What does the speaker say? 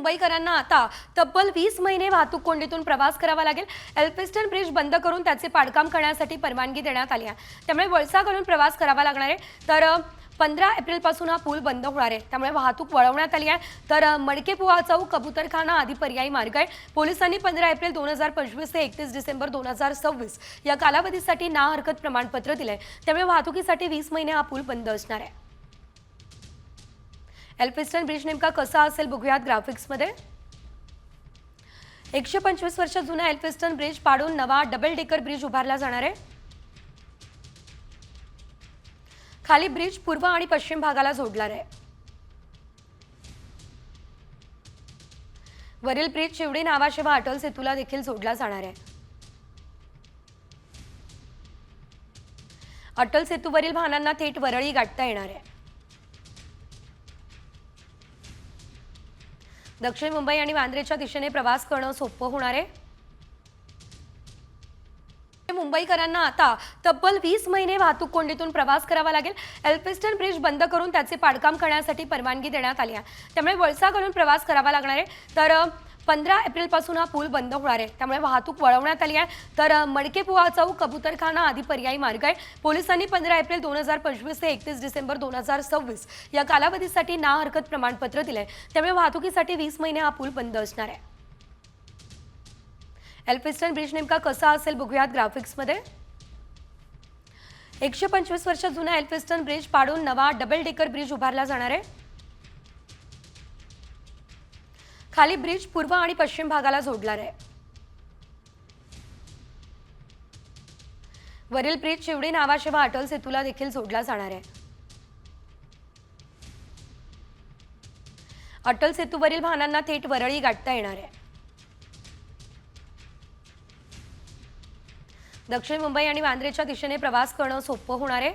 मुंबईकरांना आता तब्बल 20 महिने वाहतूक कोंडीतून प्रवास करावा लागेल। एल्फिस्टन ब्रिज बंद करून त्याचे पाडकाम करण्यासाठी परवानगी देण्यात आली आहे। त्यामुळे वळसाकडून प्रवास करावा लागणार आहे। तर 15 एप्रिलपासून हा पूल बंद होणार आहे। त्यामुळे वाहतूक वळवण्यात आली आहे। तर मडकेपुवा चौक, कबूतरखाना आदी पर्यायी मार्ग आहे। पोलिसांनी 15 एप्रिल 2025 ते 31 डिसेंबर 2026 या कालावधीसाठी ना हरकत प्रमाणपत्र दिले। त्यामुळे वाहतुकीसाठी 20 महिने हा पूल बंद असणार आहे। एल्फिस्टन ब्रिज नेमका कसा असेल बघूयात ग्राफिक्समध्ये। 125 वर्ष जुना एल्फिस्टन ब्रिज पाडून नवा डबल डेकर ब्रिज उभारला जाणार आहे। खाली ब्रिज पूर्व आणि पश्चिम भागाला जोडणार आहे। वरील ब्रिज शिवडी नावाशिवाय अटल सेतूला देखील जोडला जाणार आहे। अटल सेतूवरील वाहनांना थेट वरळी गाठता येणार आहे। दक्षिण मुंबई आणि वांद्रेच्या दिशेने प्रवास करणं सोपं होणार आहे। मुंबईकरांना आता तब्बल 20 महिने वाहतूक कोंडीतून प्रवास करावा लागेल। एल्फिस्टन ब्रिज बंद करून त्याचे पाडकाम करण्यासाठी परवानगी देण्यात आली आहे। त्यामुळे वळसाकडून प्रवास करावा लागणार आहे। तर 15 एप्रिलपासून हा पूल बंद होणार आहे। त्यामुळे वाहतूक वळवण्यात आली आहे। तर मडकेपुवा चौक, कबूतरखाना आदी पर्यायी मार्ग आहे। पोलिसांनी 15 एप्रिल 2025 ते 31 डिसेंबर 2026 या कालावधीसाठी ना हरकत प्रमाणपत्र दिले। त्यामुळे वाहतुकीसाठी 20 महिने हा पूल बंद असणार आहे। एल्फिस्टन ब्रिज नेमका कसा असेल बघूयात ग्राफिक्समध्ये। 125 वर्ष जुना एल्फिस्टन ब्रिज पाडून नवा डबल डेकर ब्रिज उभारला जाणार आहे। खाली ब्रिज पूर्व आणि पश्चिम भागाला जोडणार आहे। वरील ब्रिज शिवडी नावाशिवाय अटल सेतूला देखील जोडला जाणार आहे। अटल सेतूवरील वाहनांना थेट वरळी गाठता येणार आहे। दक्षिण मुंबई आणि वांद्रेच्या दिशेने प्रवास करणं सोपं होणार आहे।